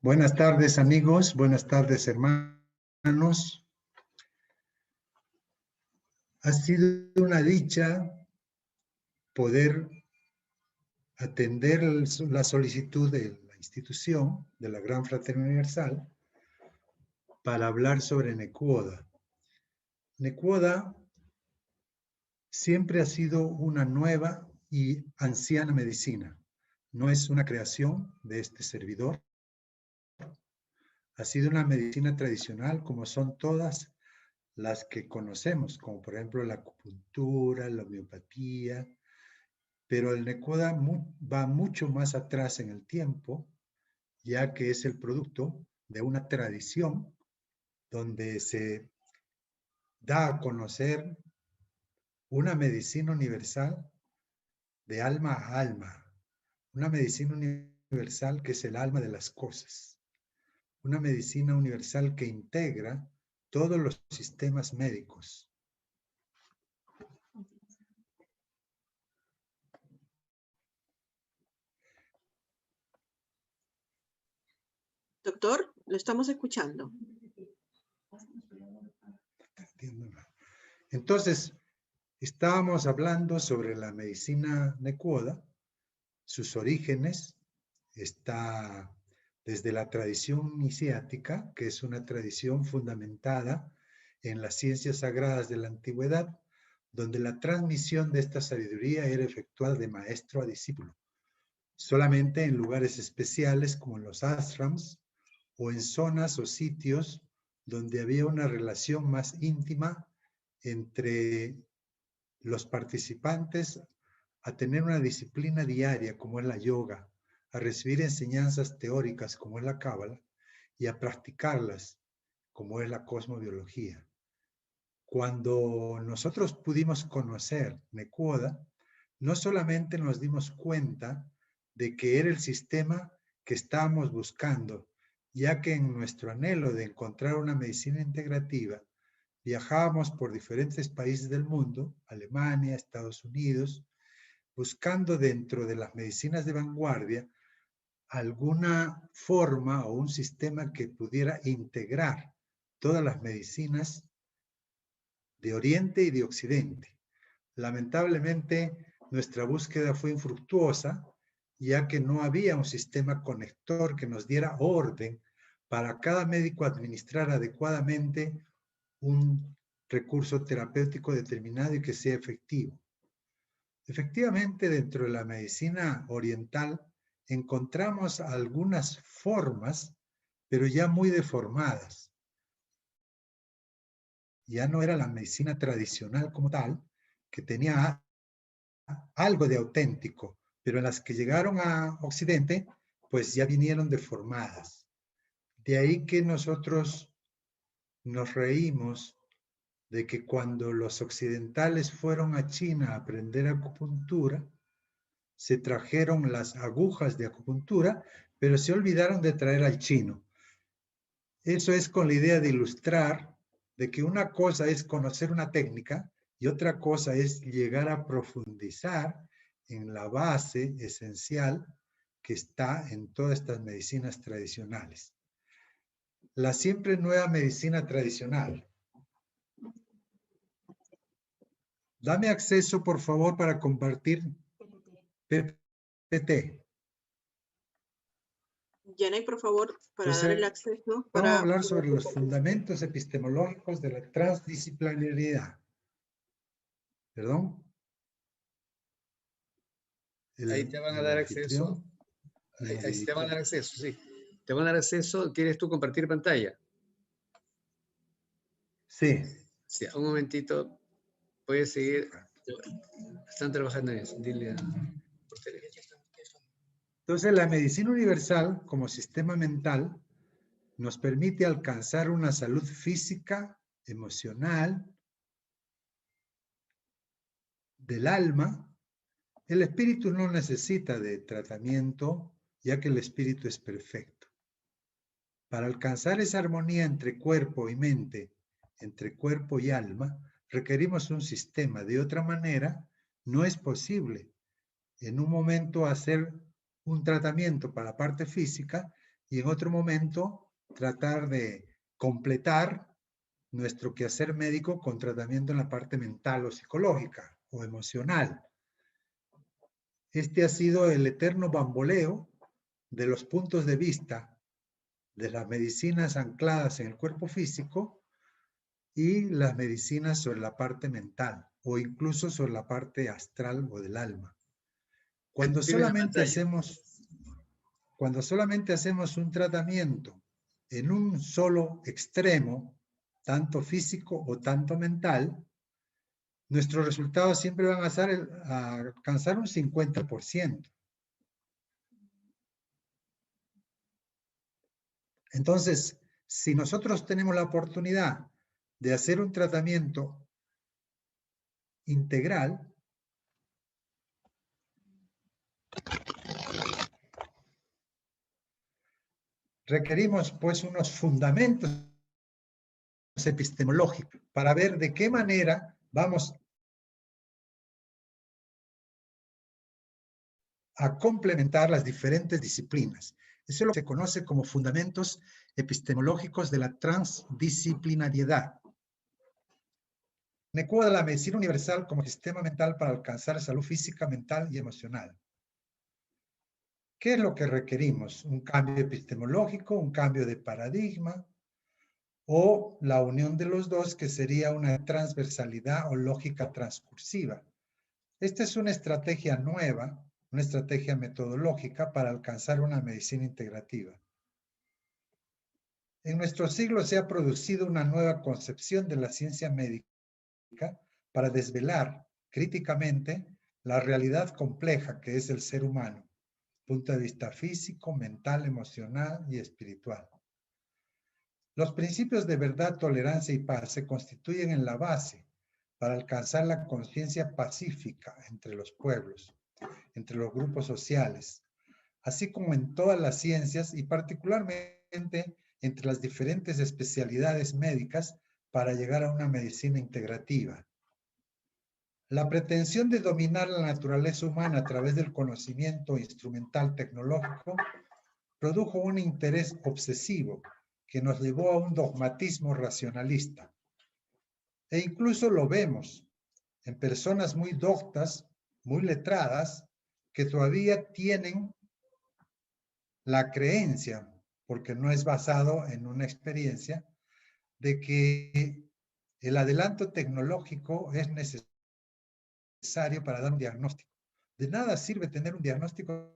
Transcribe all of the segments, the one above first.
Buenas tardes, amigos. Buenas tardes, hermanos. Ha sido una dicha poder atender la solicitud de la institución, de la Gran Fraternidad Universal, para hablar sobre Necuoda. Necuoda siempre ha sido una nueva y anciana medicina. No es una creación de este servidor. Ha sido una medicina tradicional como son todas las que conocemos, como por ejemplo la acupuntura, la homeopatía, pero el Necuoda va mucho más atrás en el tiempo, ya que es el producto de una tradición donde se da a conocer una medicina universal de alma a alma, una medicina universal que es el alma de las cosas, una medicina universal que integra todos los sistemas médicos. Doctor, lo estamos escuchando. Entonces, estábamos hablando sobre la medicina Necuoda, sus orígenes, está desde la tradición iniciática, que es una tradición fundamentada en las ciencias sagradas de la antigüedad, donde la transmisión de esta sabiduría era efectuada de maestro a discípulo, solamente en lugares especiales como en los ashrams o en zonas o sitios donde había una relación más íntima entre los participantes a tener una disciplina diaria como es la yoga, a recibir enseñanzas teóricas como es la cábala y a practicarlas como es la cosmobiología. Cuando nosotros pudimos conocer Necuoda, no solamente nos dimos cuenta de que era el sistema que estábamos buscando, ya que en nuestro anhelo de encontrar una medicina integrativa, viajábamos por diferentes países del mundo, Alemania, Estados Unidos, buscando dentro de las medicinas de vanguardia alguna forma o un sistema que pudiera integrar todas las medicinas de Oriente y de Occidente. Lamentablemente, nuestra búsqueda fue infructuosa, ya que no había un sistema conector que nos diera orden para cada médico administrar adecuadamente un recurso terapéutico determinado y que sea efectivo. Efectivamente, dentro de la medicina oriental encontramos algunas formas, pero ya muy deformadas. Ya no era la medicina tradicional como tal, que tenía algo de auténtico, pero en las que llegaron a Occidente, pues ya vinieron deformadas. De ahí que nosotros nos reímos de que cuando los occidentales fueron a China a aprender acupuntura, se trajeron las agujas de acupuntura, pero se olvidaron de traer al chino. Eso es con la idea de ilustrar de que una cosa es conocer una técnica y otra cosa es llegar a profundizar en la base esencial que está en todas estas medicinas tradicionales. La siempre nueva medicina tradicional. Dame acceso, por favor, para compartir PPT. Jenny, por favor, para Entonces, dar el acceso. Vamos a hablar sobre los fundamentos epistemológicos de la transdisciplinariedad. ¿Perdón? Ahí te van a dar acceso. Ahí te van a dar acceso, sí. Te van a dar acceso. ¿Quieres tú compartir pantalla? Sí. Sí, un momentito. Puedes seguir. Están trabajando en eso. Dile a... Entonces, la medicina universal, como sistema mental, nos permite alcanzar una salud física, emocional, del alma. El espíritu no necesita de tratamiento, ya que el espíritu es perfecto. Para alcanzar esa armonía entre cuerpo y mente, entre cuerpo y alma, requerimos un sistema. De otra manera, no es posible en un momento hacer un tratamiento para la parte física y en otro momento tratar de completar nuestro quehacer médico con tratamiento en la parte mental o psicológica o emocional. Este ha sido el eterno bamboleo de los puntos de vista de las medicinas ancladas en el cuerpo físico y las medicinas sobre la parte mental o incluso sobre la parte astral o del alma. Cuando solamente hacemos un tratamiento en un solo extremo, tanto físico o tanto mental, nuestros resultados siempre van a alcanzar un 50%. Entonces, si nosotros tenemos la oportunidad de hacer un tratamiento integral, requerimos pues unos fundamentos epistemológicos para ver de qué manera vamos a complementar las diferentes disciplinas. Eso es lo que se conoce como fundamentos epistemológicos de la transdisciplinariedad. NECUODA, la medicina universal como sistema mental para alcanzar salud física, mental y emocional. ¿Qué es lo que requerimos? ¿Un cambio epistemológico, un cambio de paradigma o la unión de los dos, que sería una transversalidad o lógica transcursiva? Esta es una estrategia nueva, una estrategia metodológica para alcanzar una medicina integrativa. En nuestro siglo se ha producido una nueva concepción de la ciencia médica para desvelar críticamente la realidad compleja que es el ser humano, punto de vista físico, mental, emocional y espiritual. Los principios de verdad, tolerancia y paz se constituyen en la base para alcanzar la conciencia pacífica entre los pueblos, entre los grupos sociales, así como en todas las ciencias y particularmente entre las diferentes especialidades médicas para llegar a una medicina integrativa. La pretensión de dominar la naturaleza humana a través del conocimiento instrumental tecnológico produjo un interés obsesivo que nos llevó a un dogmatismo racionalista. E incluso lo vemos en personas muy doctas, muy letradas, que todavía tienen la creencia, porque no es basado en una experiencia, de que el adelanto tecnológico es necesario para dar un diagnóstico. De nada sirve tener un diagnóstico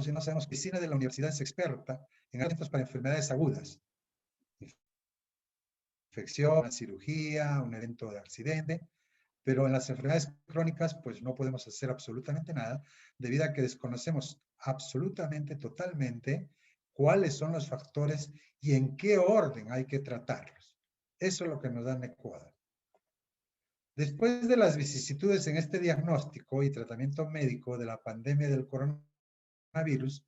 si no sabemos. La medicina de la universidad es experta en tratamientos para enfermedades agudas, infección, una cirugía, un evento de accidente, pero en las enfermedades crónicas pues no podemos hacer absolutamente nada debido a que desconocemos absolutamente, totalmente, cuáles son los factores y en qué orden hay que tratarlos. Eso es lo que nos da NECUODA. Después de las vicisitudes en este diagnóstico y tratamiento médico de la pandemia del coronavirus,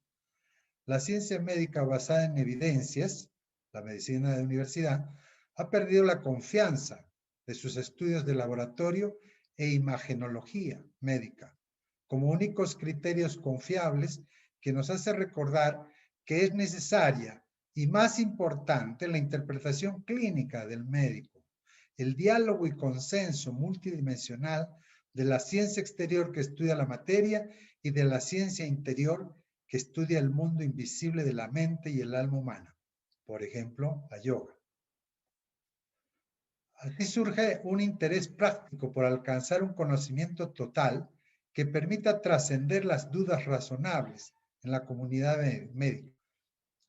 la ciencia médica basada en evidencias, la medicina de universidad, ha perdido la confianza de sus estudios de laboratorio e imagenología médica como únicos criterios confiables, que nos hace recordar que es necesaria y más importante la interpretación clínica del médico, el diálogo y consenso multidimensional de la ciencia exterior que estudia la materia y de la ciencia interior que estudia el mundo invisible de la mente y el alma humana, por ejemplo, la yoga. Así surge un interés práctico por alcanzar un conocimiento total que permita trascender las dudas razonables en la comunidad médica.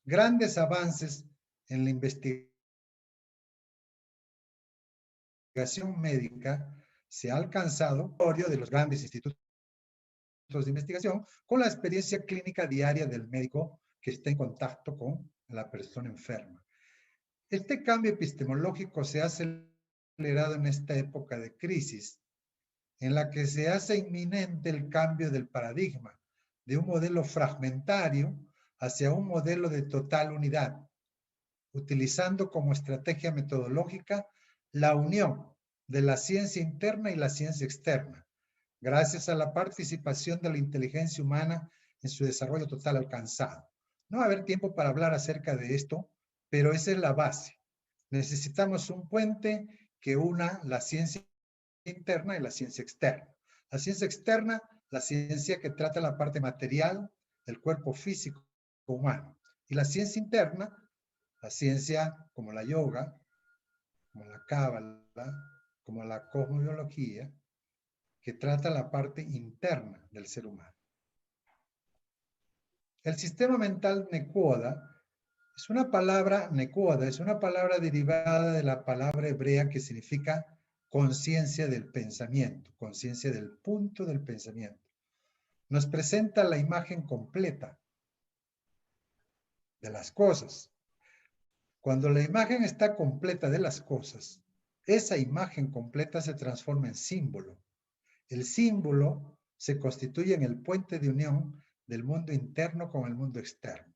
Grandes avances en la investigación médica se ha alcanzado de los grandes institutos de investigación con la experiencia clínica diaria del médico que está en contacto con la persona enferma. Este cambio epistemológico se ha acelerado en esta época de crisis, en la que se hace inminente el cambio del paradigma de un modelo fragmentario hacia un modelo de total unidad, utilizando como estrategia metodológica la unión de la ciencia interna y la ciencia externa, gracias a la participación de la inteligencia humana en su desarrollo total alcanzado. No va a haber tiempo para hablar acerca de esto, pero esa es la base. Necesitamos un puente que una la ciencia interna y la ciencia externa. La ciencia externa, la ciencia que trata la parte material del cuerpo físico humano. Y la ciencia interna, la ciencia como la yoga, como la cábala, como la cosmobiología, que trata la parte interna del ser humano. El sistema mental Nekoda es una palabra, Nekoda, es una palabra derivada de la palabra hebrea que significa conciencia del pensamiento, conciencia del punto del pensamiento. Nos presenta la imagen completa de las cosas. Cuando la imagen está completa de las cosas, esa imagen completa se transforma en símbolo. El símbolo se constituye en el puente de unión del mundo interno con el mundo externo.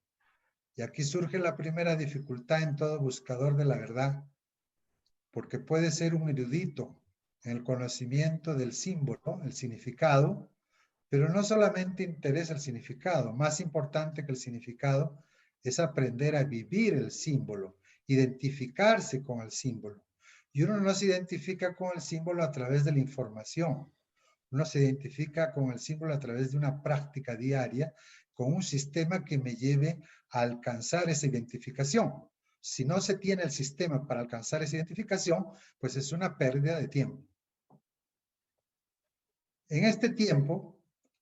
Y aquí surge la primera dificultad en todo buscador de la verdad, porque puede ser un erudito en el conocimiento del símbolo, el significado, pero no solamente interesa el significado, más importante que el significado es aprender a vivir el símbolo, identificarse con el símbolo. Y uno no se identifica con el símbolo a través de la información, uno se identifica con el símbolo a través de una práctica diaria, con un sistema que me lleve a alcanzar esa identificación. Si no se tiene el sistema para alcanzar esa identificación, pues es una pérdida de tiempo. En este tiempo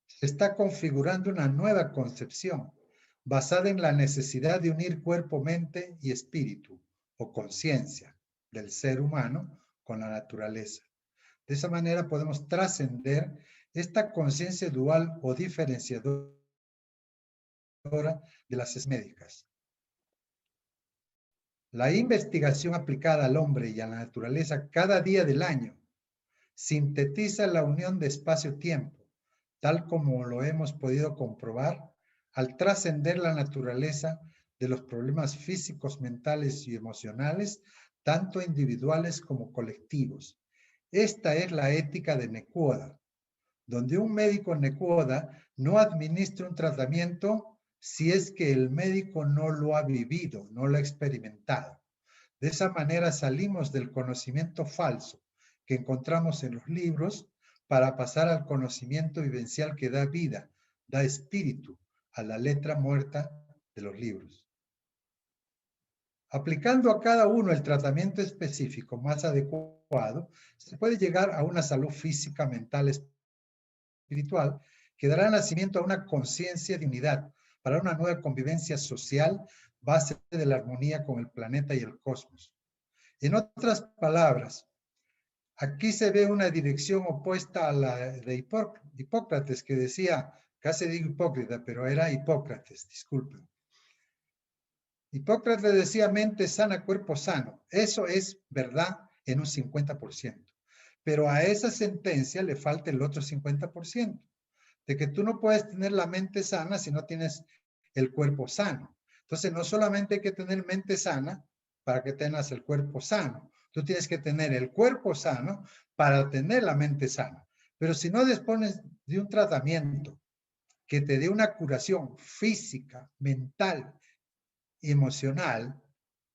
se está configurando una nueva concepción basada en la necesidad de unir cuerpo, mente y espíritu o conciencia del ser humano con la naturaleza. De esa manera podemos trascender esta conciencia dual o diferenciadora de las médicas. La investigación aplicada al hombre y a la naturaleza cada día del año sintetiza la unión de espacio-tiempo, tal como lo hemos podido comprobar al trascender la naturaleza de los problemas físicos, mentales y emocionales, tanto individuales como colectivos. Esta es la ética de Nekoda, donde un médico Nekoda no administra un tratamiento si es que el médico no lo ha vivido, no lo ha experimentado. De esa manera salimos del conocimiento falso que encontramos en los libros para pasar al conocimiento vivencial que da vida, da espíritu a la letra muerta de los libros. Aplicando a cada uno el tratamiento específico más adecuado, se puede llegar a una salud física, mental, espiritual, que dará nacimiento a una conciencia de unidad para una nueva convivencia social, base de la armonía con el planeta y el cosmos. En otras palabras, aquí se ve una dirección opuesta a la de Hipócrates, que decía, casi digo Hipócrita, pero era Hipócrates, disculpen. Hipócrates decía mente sana, cuerpo sano. Eso es verdad en un 50%. Pero a esa sentencia le falta el otro 50%. De que tú no puedes tener la mente sana si no tienes el cuerpo sano. Entonces, no solamente hay que tener mente sana para que tengas el cuerpo sano. Tú tienes que tener el cuerpo sano para tener la mente sana. Pero si no dispones de un tratamiento que te dé una curación física, mental, emocional,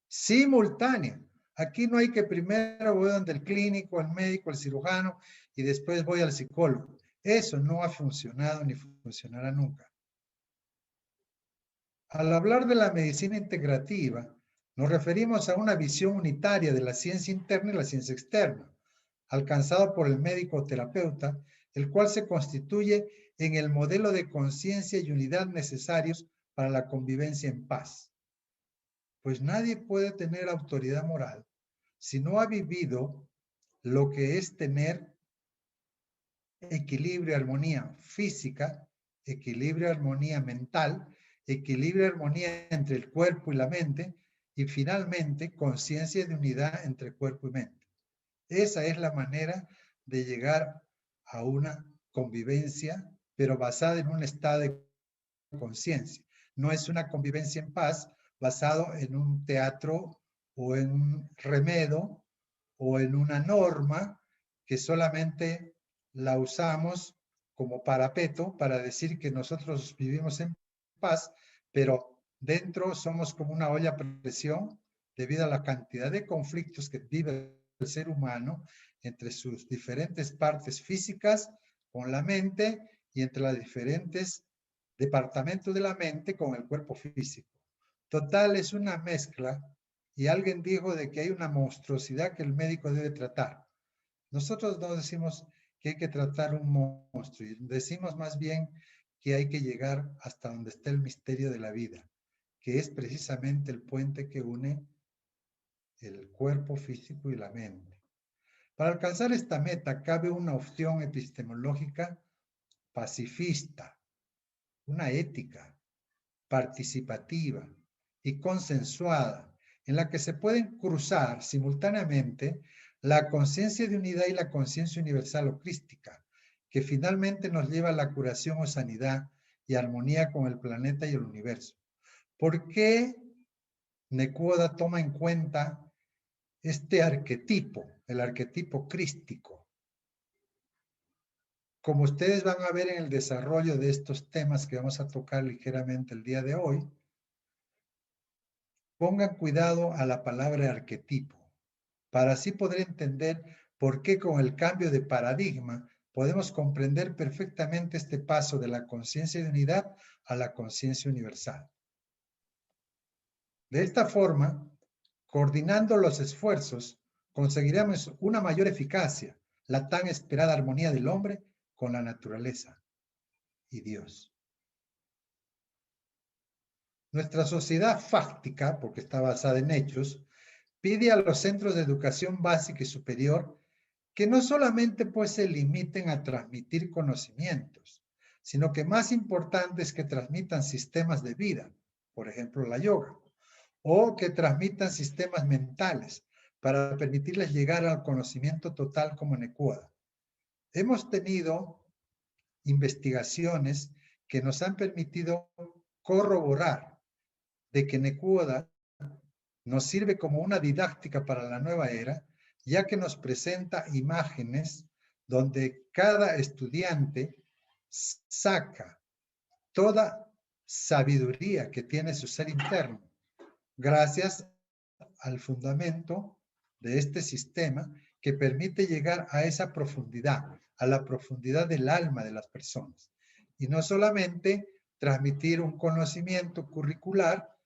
simultánea. Aquí no hay que primero voy donde el clínico, el médico, el cirujano y después voy al psicólogo. Eso no ha funcionado ni funcionará nunca. Al hablar de la medicina integrativa, nos referimos a una visión unitaria de la ciencia interna y la ciencia externa, alcanzado por el médico terapeuta, el cual se constituye en el modelo de conciencia y unidad necesarios para la convivencia en paz. Pues nadie puede tener autoridad moral si no ha vivido lo que es tener equilibrio, armonía física, equilibrio, armonía mental, equilibrio, armonía entre el cuerpo y la mente, y finalmente conciencia de unidad entre cuerpo y mente. Esa es la manera de llegar a una convivencia, pero basada en un estado de conciencia. No es una convivencia en paz basado en un teatro o en un remedio o en una norma que solamente la usamos como parapeto para decir que nosotros vivimos en paz, pero dentro somos como una olla a presión debido a la cantidad de conflictos que vive el ser humano entre sus diferentes partes físicas con la mente y entre los diferentes departamentos de la mente con el cuerpo físico. Total, es una mezcla, y alguien dijo de que hay una monstruosidad que el médico debe tratar. Nosotros no decimos que hay que tratar un monstruo, decimos más bien que hay que llegar hasta donde está el misterio de la vida, que es precisamente el puente que une el cuerpo físico y la mente. Para alcanzar esta meta cabe una opción epistemológica pacifista, una ética participativa y consensuada, en la que se pueden cruzar simultáneamente la conciencia de unidad y la conciencia universal o crística, que finalmente nos lleva a la curación o sanidad y armonía con el planeta y el universo. ¿Por qué Nekuoda toma en cuenta este arquetipo, el arquetipo crístico? Como ustedes van a ver en el desarrollo de estos temas que vamos a tocar ligeramente el día de hoy, pongan cuidado a la palabra arquetipo, para así poder entender por qué con el cambio de paradigma podemos comprender perfectamente este paso de la conciencia de unidad a la conciencia universal. De esta forma, coordinando los esfuerzos, conseguiremos una mayor eficacia, la tan esperada armonía del hombre con la naturaleza y Dios. Nuestra sociedad fáctica, porque está basada en hechos, pide a los centros de educación básica y superior que no solamente pues se limiten a transmitir conocimientos, sino que más importante es que transmitan sistemas de vida, por ejemplo la yoga, o que transmitan sistemas mentales para permitirles llegar al conocimiento total como Nekuoda. Hemos tenido investigaciones que nos han permitido corroborar de que Nekuoda nos sirve como una didáctica para la nueva era, ya que nos presenta imágenes donde cada estudiante saca toda sabiduría que tiene su ser interno, gracias al fundamento de este sistema que permite llegar a esa profundidad, a la profundidad del alma de las personas. Y no solamente transmitir un conocimiento curricular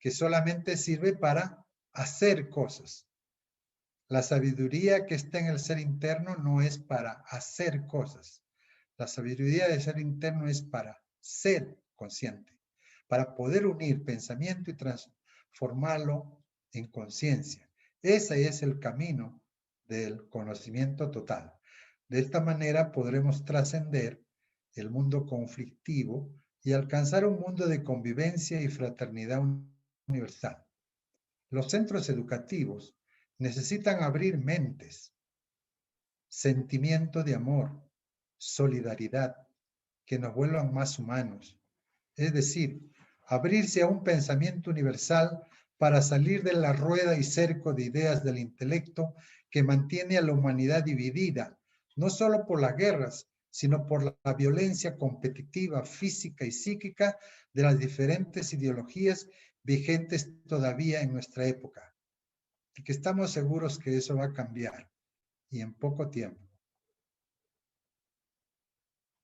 que solamente sirve para hacer cosas. La sabiduría que está en el ser interno no es para hacer cosas. La sabiduría del ser interno es para ser consciente, para poder unir pensamiento y transformarlo en conciencia. Ese es el camino del conocimiento total. De esta manera podremos trascender el mundo conflictivo y alcanzar un mundo de convivencia y fraternidad universal. Los centros educativos necesitan abrir mentes, sentimiento de amor, solidaridad, que nos vuelvan más humanos. Es decir, abrirse a un pensamiento universal para salir de la rueda y cerco de ideas del intelecto que mantiene a la humanidad dividida, no solo por las guerras, sino por la violencia competitiva, física y psíquica de las diferentes ideologías vigentes todavía en nuestra época. Y que estamos seguros que eso va a cambiar, y en poco tiempo.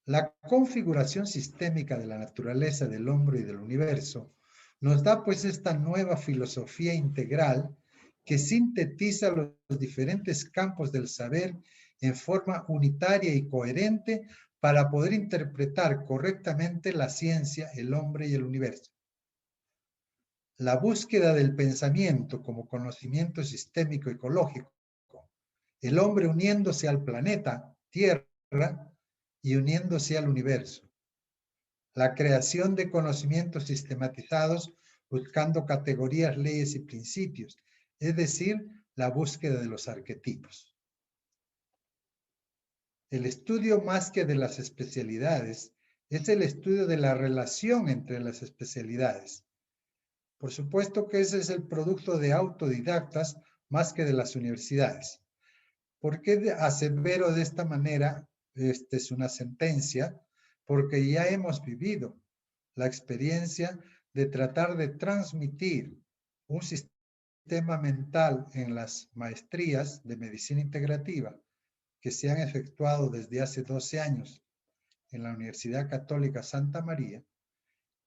La configuración sistémica de la naturaleza del hombre y del universo nos da pues esta nueva filosofía integral que sintetiza los diferentes campos del saber en forma unitaria y coherente para poder interpretar correctamente la ciencia, el hombre y el universo. La búsqueda del pensamiento como conocimiento sistémico ecológico, el hombre uniéndose al planeta Tierra y uniéndose al universo. La creación de conocimientos sistematizados buscando categorías, leyes y principios, es decir, la búsqueda de los arquetipos. El estudio más que de las especialidades es el estudio de la relación entre las especialidades. Por supuesto que ese es el producto de autodidactas más que de las universidades. ¿Por qué asevero de esta manera esta es una sentencia, porque ya hemos vivido la experiencia de tratar de transmitir un sistema mental en las maestrías de medicina integrativa que se han efectuado desde hace 12 años en la Universidad Católica Santa María.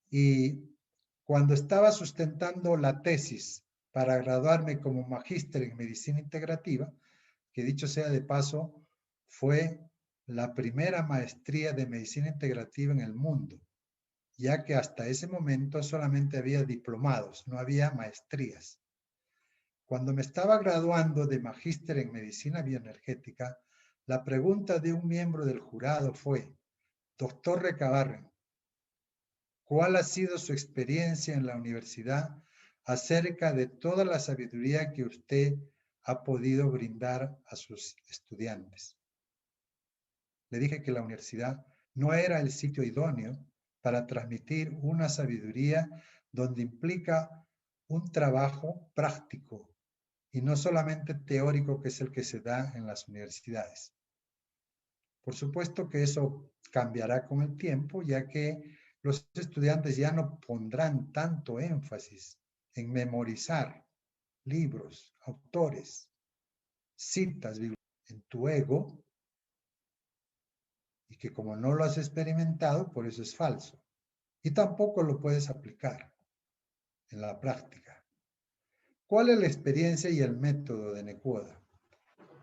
Y cuando estaba sustentando la tesis para graduarme como magíster en medicina integrativa, que dicho sea de paso, fue la primera maestría de medicina integrativa en el mundo, ya que hasta ese momento solamente había diplomados, no había maestrías. Cuando me estaba graduando de magíster en medicina bioenergética, la pregunta de un miembro del jurado fue: doctor Recabarren, ¿cuál ha sido su experiencia en la universidad acerca de toda la sabiduría que usted ha podido brindar a sus estudiantes? Le dije que la universidad no era el sitio idóneo para transmitir una sabiduría donde implica un trabajo práctico y no solamente teórico, que es el que se da en las universidades. Por supuesto que eso cambiará con el tiempo, ya que los estudiantes ya no pondrán tanto énfasis en memorizar libros, autores, citas en tu ego, y que como no lo has experimentado, por eso es falso. Y tampoco lo puedes aplicar en la práctica. ¿Cuál es la experiencia y el método de Nequoda?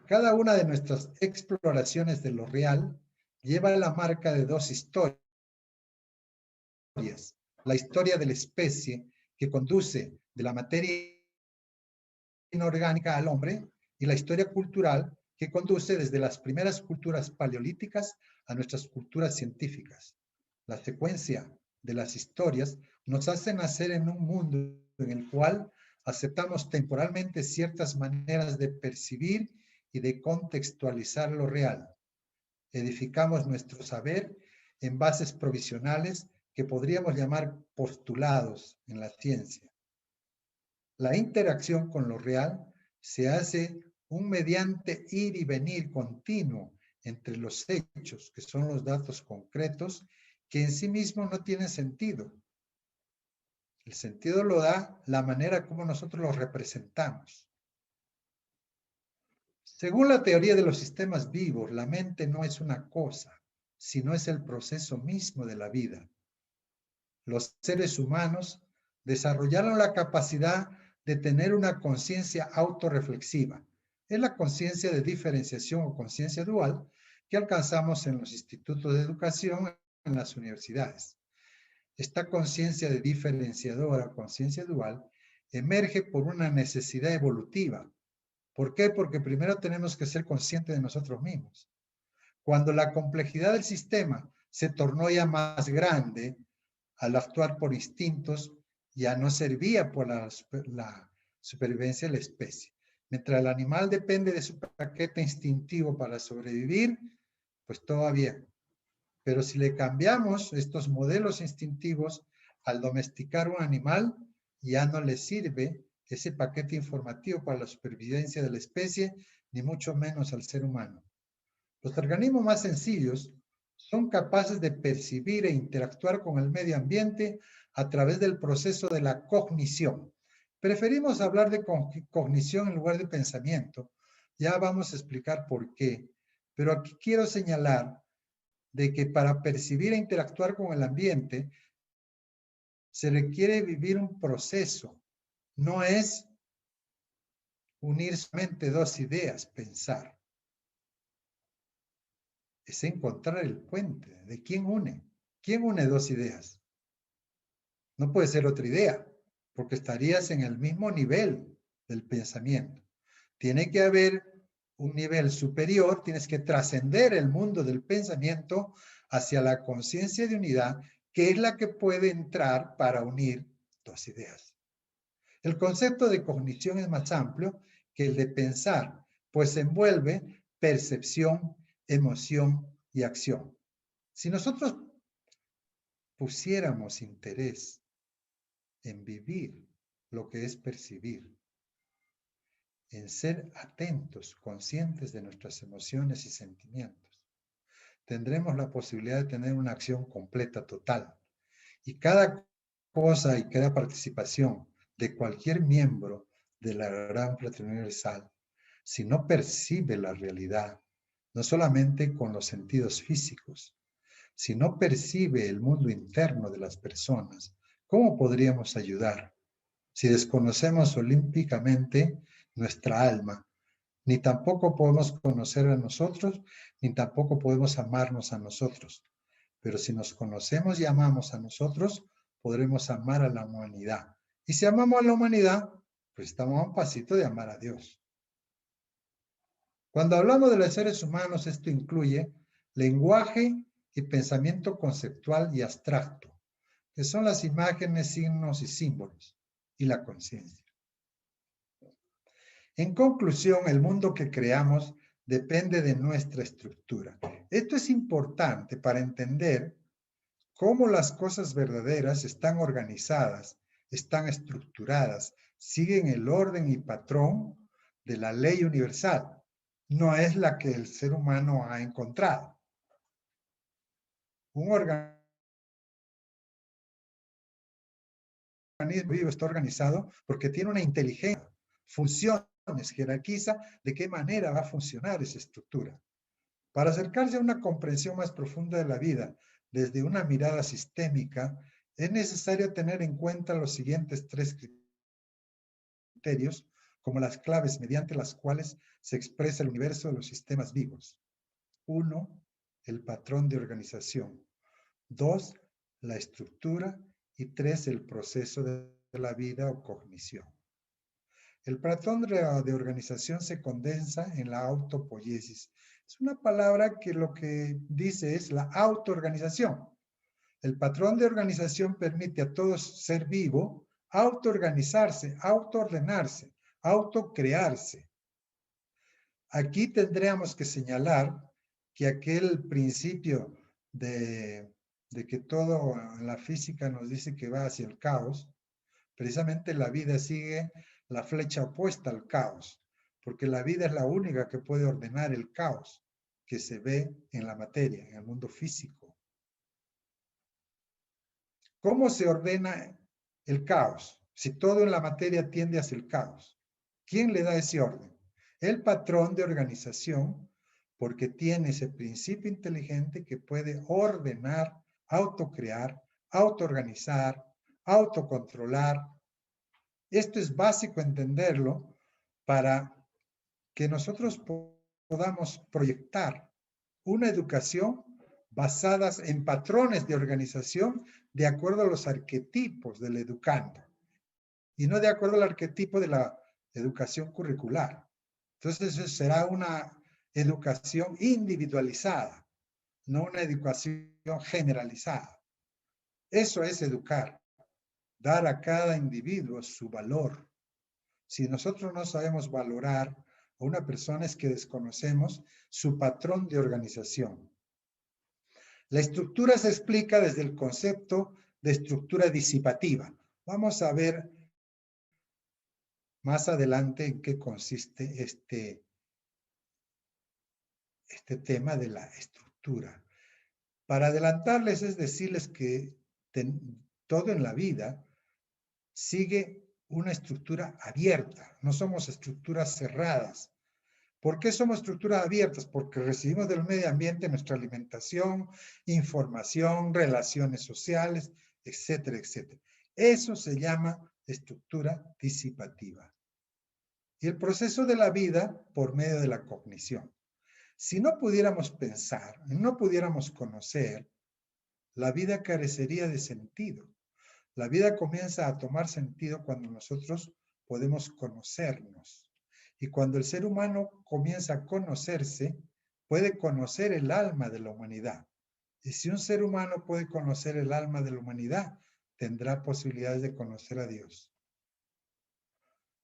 Cada una de nuestras exploraciones de lo real lleva la marca de dos historias. La historia de la especie que conduce de la materia inorgánica al hombre, y la historia cultural que conduce desde las primeras culturas paleolíticas a nuestras culturas científicas. La secuencia de las historias nos hace nacer en un mundo en el cual aceptamos temporalmente ciertas maneras de percibir y de contextualizar lo real. Edificamos nuestro saber en bases provisionales que podríamos llamar postulados en la ciencia. La interacción con lo real se hace un mediante ir y venir continuo entre los hechos, que son los datos concretos, que en sí mismos no tienen sentido. El sentido lo da la manera como nosotros los representamos. Según la teoría de los sistemas vivos, la mente no es una cosa, sino es el proceso mismo de la vida. Los seres humanos desarrollaron la capacidad de tener una conciencia autorreflexiva. Es la conciencia de diferenciación o conciencia dual que alcanzamos en los institutos de educación, en las universidades. Esta conciencia de diferenciadora, conciencia dual, emerge por una necesidad evolutiva. ¿Por qué? Porque primero tenemos que ser conscientes de nosotros mismos. Cuando la complejidad del sistema se tornó ya más grande, al actuar por instintos, ya no servía por la supervivencia de la especie. Mientras el animal depende de su paquete instintivo para sobrevivir, pues todo va bien. Pero si le cambiamos estos modelos instintivos al domesticar un animal, ya no le sirve ese paquete informativo para la supervivencia de la especie, ni mucho menos al ser humano. Los organismos más sencillos son capaces de percibir e interactuar con el medio ambiente a través del proceso de la cognición. Preferimos hablar de cognición en lugar de pensamiento. Ya vamos a explicar por qué. Pero aquí quiero señalar de que para percibir e interactuar con el ambiente se requiere vivir un proceso. No es unir solamente dos ideas, pensar. Es encontrar el puente. ¿De quién une? ¿Quién une dos ideas? No puede ser otra idea, porque estarías en el mismo nivel del pensamiento. Tiene que haber un nivel superior, tienes que trascender el mundo del pensamiento hacia la conciencia de unidad, que es la que puede entrar para unir dos ideas. El concepto de cognición es más amplio que el de pensar, pues envuelve percepción, emoción y acción. Si nosotros pusiéramos interés en vivir lo que es percibir, en ser atentos, conscientes de nuestras emociones y sentimientos, tendremos la posibilidad de tener una acción completa, total. Y cada cosa y cada participación de cualquier miembro de la gran fraternidad universal, si no percibe la realidad, no solamente con los sentidos físicos, si no percibe el mundo interno de las personas, ¿cómo podríamos ayudar? Si desconocemos olímpicamente nuestra alma, ni tampoco podemos conocer a nosotros, ni tampoco podemos amarnos a nosotros. Pero si nos conocemos y amamos a nosotros, podremos amar a la humanidad. Y si amamos a la humanidad, pues estamos a un pasito de amar a Dios. Cuando hablamos de los seres humanos, esto incluye lenguaje y pensamiento conceptual y abstracto, que son las imágenes, signos y símbolos, y la conciencia. En conclusión, el mundo que creamos depende de nuestra estructura. Esto es importante para entender cómo las cosas verdaderas están organizadas, están estructuradas, siguen el orden y patrón de la ley universal. No es la que el ser humano ha encontrado. Un organismo vivo está organizado porque tiene una inteligencia, funciones, jerarquiza de qué manera va a funcionar esa estructura. Para acercarse a una comprensión más profunda de la vida desde una mirada sistémica, es necesario tener en cuenta los siguientes 3 criterios como las claves mediante las cuales se expresa el universo de los sistemas vivos. 1, el patrón de organización. 2, la estructura. Y 3, el proceso de la vida o cognición. El patrón de organización se condensa en la autopoiesis. Es una palabra que lo que dice es la autoorganización. El patrón de organización permite a todo ser vivo autoorganizarse, autoordenarse, autocrearse. Aquí tendríamos que señalar que aquel principio de que todo en la física nos dice que va hacia el caos, precisamente la vida sigue la flecha opuesta al caos, porque la vida es la única que puede ordenar el caos que se ve en la materia, en el mundo físico. ¿Cómo se ordena el caos? Si todo en la materia tiende hacia el caos, ¿quién le da ese orden? El patrón de organización, porque tiene ese principio inteligente que puede ordenar, autocrear, autoorganizar, autocontrolar. Esto es básico entenderlo para que nosotros podamos proyectar una educación basada en patrones de organización de acuerdo a los arquetipos del educando y no de acuerdo al arquetipo de la educación curricular. Entonces eso será una educación individualizada, no una educación generalizada. Eso es educar, dar a cada individuo su valor. Si nosotros no sabemos valorar a una persona es que desconocemos su patrón de organización. La estructura se explica desde el concepto de estructura disipativa. Vamos a ver más adelante en qué consiste este tema de la estructura. Para adelantarles es decirles que todo en la vida sigue una estructura abierta, no somos estructuras cerradas. ¿Por qué somos estructuras abiertas? Porque recibimos del medio ambiente nuestra alimentación, información, relaciones sociales, etcétera, etcétera. Eso se llama estructura disipativa. Y el proceso de la vida por medio de la cognición. Si no pudiéramos pensar, no pudiéramos conocer, la vida carecería de sentido. La vida comienza a tomar sentido cuando nosotros podemos conocernos. Y cuando el ser humano comienza a conocerse, puede conocer el alma de la humanidad. Y si un ser humano puede conocer el alma de la humanidad, tendrá posibilidades de conocer a Dios.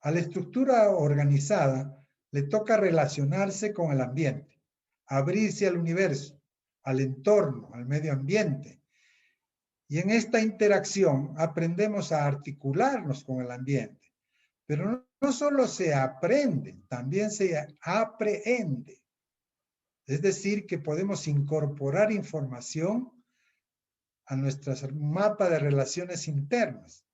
A la estructura organizada le toca relacionarse con el ambiente, abrirse al universo, al entorno, al medio ambiente. Y en esta interacción aprendemos a articularnos con el ambiente. Pero no solo se aprende, también se aprehende. Es decir, que podemos incorporar información a nuestro mapa de relaciones internas.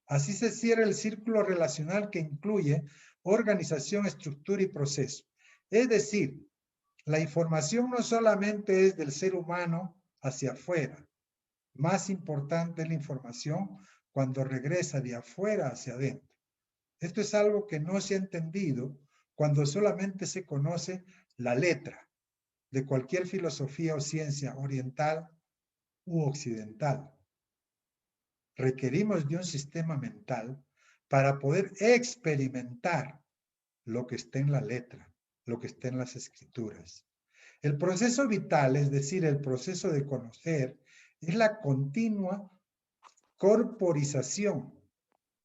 Así se cierra el círculo relacional que incluye organización, estructura y proceso. Es decir, la información no solamente es del ser humano hacia afuera. Más importante es la información cuando regresa de afuera hacia adentro. Esto es algo que no se ha entendido cuando solamente se conoce la letra de cualquier filosofía o ciencia oriental u occidental. Requerimos de un sistema mental para poder experimentar lo que está en la letra, lo que está en las escrituras. El proceso vital, es decir, el proceso de conocer, es la continua corporización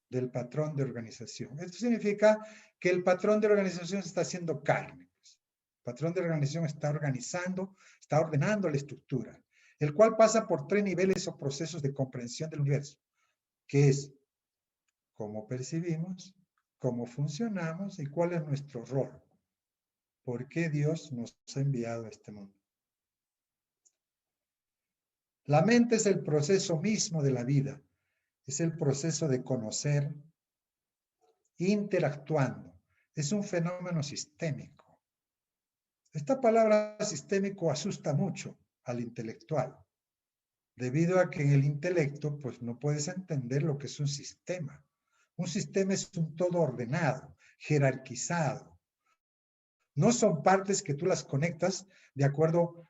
del patrón de organización. Esto significa que el patrón de organización se está haciendo carne. El patrón de organización está organizando, está ordenando la estructura, el cual pasa por 3 niveles o procesos de comprensión del universo, que es cómo percibimos, cómo funcionamos y cuál es nuestro rol. ¿Por qué Dios nos ha enviado a este mundo? La mente es el proceso mismo de la vida. Es el proceso de conocer, interactuando. Es un fenómeno sistémico. Esta palabra sistémico asusta mucho al intelectual, debido a que en el intelecto pues no puedes entender lo que es un sistema. Un sistema es un todo ordenado, jerarquizado. No son partes que tú las conectas de acuerdo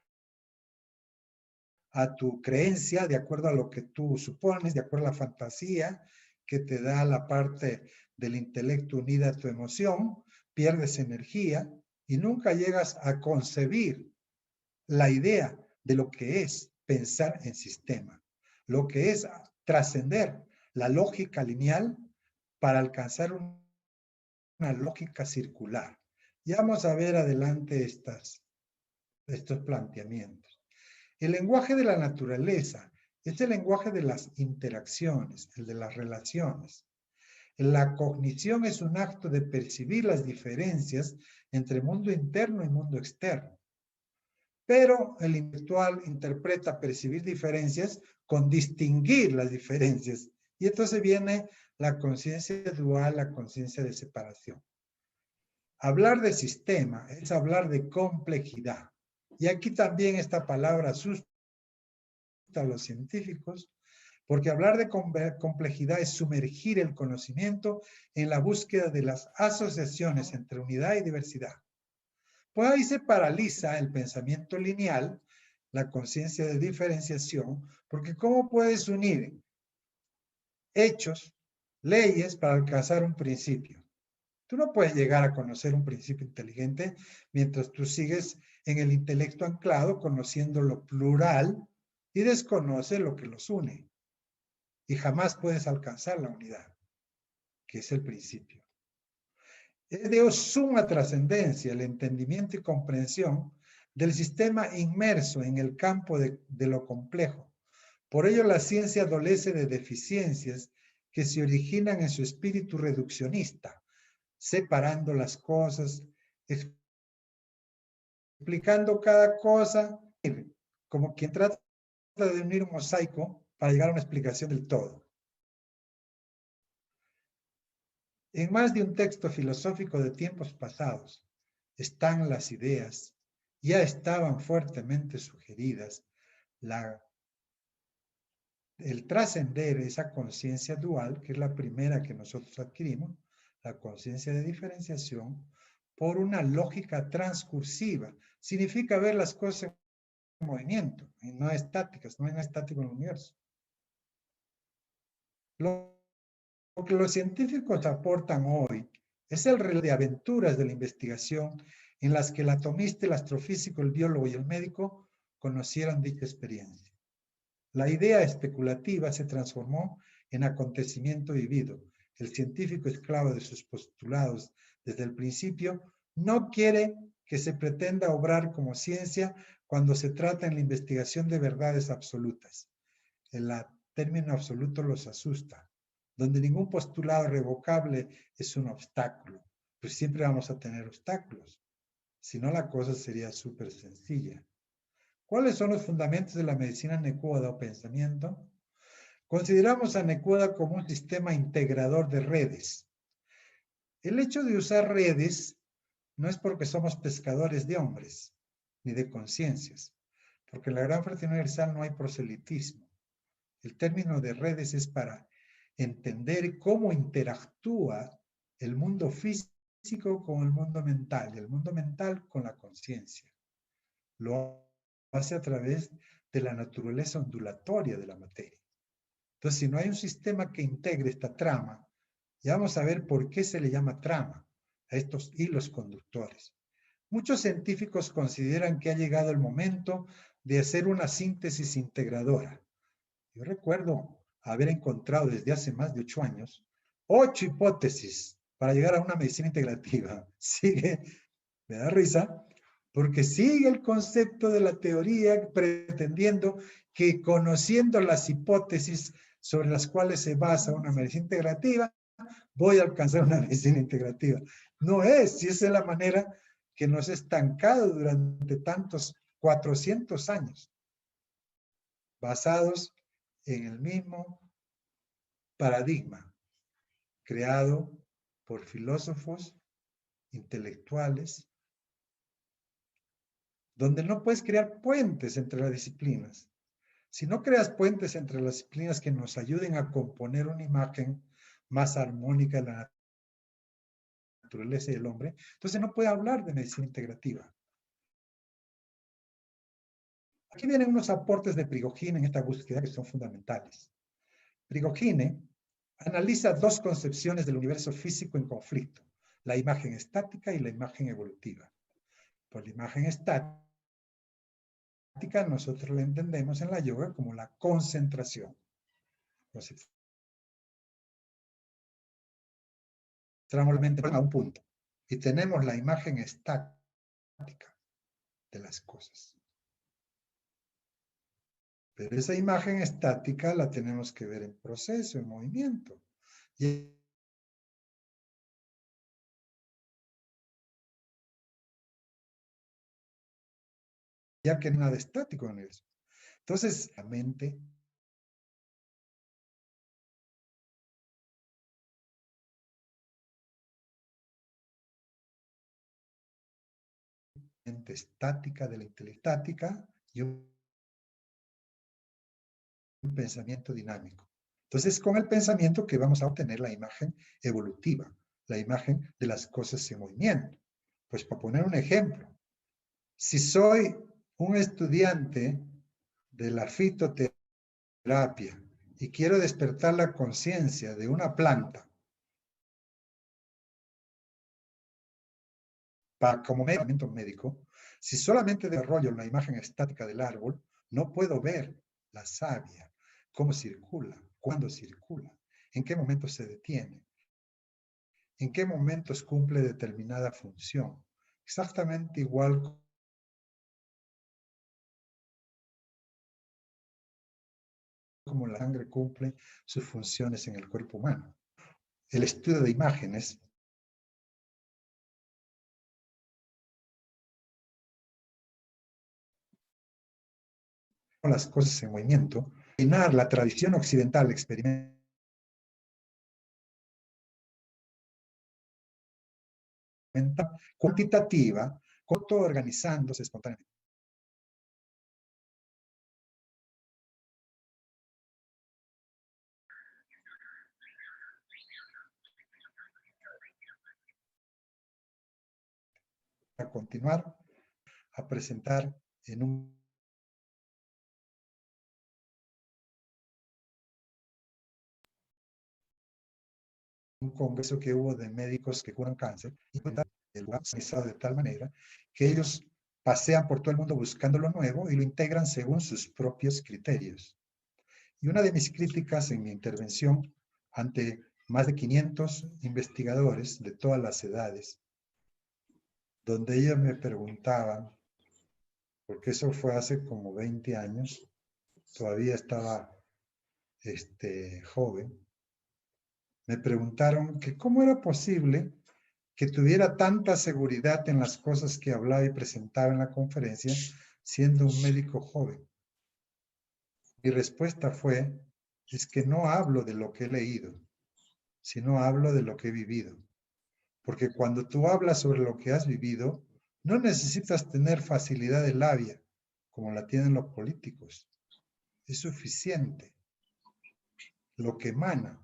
a tu creencia, de acuerdo a lo que tú supones, de acuerdo a la fantasía que te da la parte del intelecto unida a tu emoción, pierdes energía y nunca llegas a concebir la idea de lo que es pensar en sistema, lo que es trascender la lógica lineal para alcanzar una lógica circular. Y vamos a ver adelante estos planteamientos. El lenguaje de la naturaleza es el lenguaje de las interacciones, el de las relaciones. La cognición es un acto de percibir las diferencias entre mundo interno y mundo externo. Pero el intelectual interpreta percibir diferencias con distinguir las diferencias. Y entonces viene la conciencia dual, la conciencia de separación. Hablar de sistema es hablar de complejidad. Y aquí también esta palabra asusta a los científicos, porque hablar de complejidad es sumergir el conocimiento en la búsqueda de las asociaciones entre unidad y diversidad. Pues ahí se paraliza el pensamiento lineal, la conciencia de diferenciación, porque ¿cómo puedes unir hechos, leyes para alcanzar un principio? Tú no puedes llegar a conocer un principio inteligente mientras tú sigues en el intelecto anclado, conociendo lo plural y desconoce lo que los une. Y jamás puedes alcanzar la unidad, que es el principio. Es de suma trascendencia el entendimiento y comprensión del sistema inmerso en el campo de lo complejo. Por ello, la ciencia adolece de deficiencias que se originan en su espíritu reduccionista, separando las cosas, explicando cada cosa, como quien trata de unir un mosaico para llegar a una explicación del todo. En más de un texto filosófico de tiempos pasados están las ideas, ya estaban fuertemente sugeridas, el trascender esa conciencia dual, que es la primera que nosotros adquirimos, la conciencia de diferenciación, por una lógica transcursiva. Significa ver las cosas en movimiento, y no estáticas, no es estático en el universo. Lo que los científicos aportan hoy es el relato de aventuras de la investigación en las que el atomista, el astrofísico, el biólogo y el médico conocieron dicha experiencia. La idea especulativa se transformó en acontecimiento vivido. El científico, esclavo de sus postulados desde el principio, no quiere que se pretenda obrar como ciencia cuando se trata en la investigación de verdades absolutas. El término absoluto los asusta, donde ningún postulado revocable es un obstáculo, pues siempre vamos a tener obstáculos. Si no, la cosa sería súper sencilla. ¿Cuáles son los fundamentos de la medicina Nekoda o pensamiento? Consideramos a Nekoda como un sistema integrador de redes. El hecho de usar redes no es porque somos pescadores de hombres, ni de conciencias, porque en la gran fraternidad universal no hay proselitismo. El término de redes es para entender cómo interactúa el mundo físico con el mundo mental, y el mundo mental con la conciencia. Lo hace a través de la naturaleza ondulatoria de la materia. Entonces, si no hay un sistema que integre esta trama, ya vamos a ver por qué se le llama trama a estos hilos conductores. Muchos científicos consideran que ha llegado el momento de hacer una síntesis integradora. Yo recuerdo haber encontrado desde hace más de 8 años 8 hipótesis para llegar a una medicina integrativa. Sigue, me da risa, porque sigue el concepto de la teoría pretendiendo que conociendo las hipótesis sobre las cuales se basa una medicina integrativa, voy a alcanzar una medicina integrativa. No es, si esa es la manera que nos ha estancado durante tantos 400 años, basados en el mismo paradigma creado por filósofos, intelectuales, donde no puedes crear puentes entre las disciplinas. Si no creas puentes entre las disciplinas que nos ayuden a componer una imagen más armónica de la naturaleza y el hombre, entonces no puede hablar de medicina integrativa. Aquí vienen unos aportes de Prigogine en esta búsqueda que son fundamentales. Prigogine analiza dos concepciones del universo físico en conflicto, la imagen estática y la imagen evolutiva. Por la imagen estática nosotros la entendemos en la yoga como la concentración. Entonces, entramos a un punto y tenemos la imagen estática de las cosas. Pero esa imagen estática la tenemos que ver en proceso, en movimiento. Ya que no hay nada estático en eso. Entonces, la mente estática de la estática y un pensamiento dinámico. Entonces, con el pensamiento que vamos a obtener la imagen evolutiva, la imagen de las cosas en movimiento. Pues para poner un ejemplo, si soy un estudiante de la fitoterapia y quiero despertar la conciencia de una planta para como tratamiento médico, si solamente desarrollo la imagen estática del árbol, no puedo ver la savia, cómo circula, cuándo circula, en qué momento se detiene, en qué momentos cumple determinada función. Exactamente igual como la sangre cumple sus funciones en el cuerpo humano. El estudio de imágenes con las cosas en movimiento, combinar la tradición occidental experimental cuantitativa, con todo organizándose espontáneamente. A continuar a presentar en un congreso que hubo de médicos que curan cáncer, y el lugar organizado de tal manera que ellos pasean por todo el mundo buscando lo nuevo y lo integran según sus propios criterios. Y una de mis críticas en mi intervención ante más de 500 investigadores de todas las edades, donde ellos me preguntaban, porque eso fue hace como 20 años, todavía estaba joven, me preguntaron que cómo era posible que tuviera tanta seguridad en las cosas que hablaba y presentaba en la conferencia, siendo un médico joven? Mi respuesta fue, es que no hablo de lo que he leído, sino hablo de lo que he vivido. Porque cuando tú hablas sobre lo que has vivido, no necesitas tener facilidad de labia, como la tienen los políticos. Es suficiente lo que emana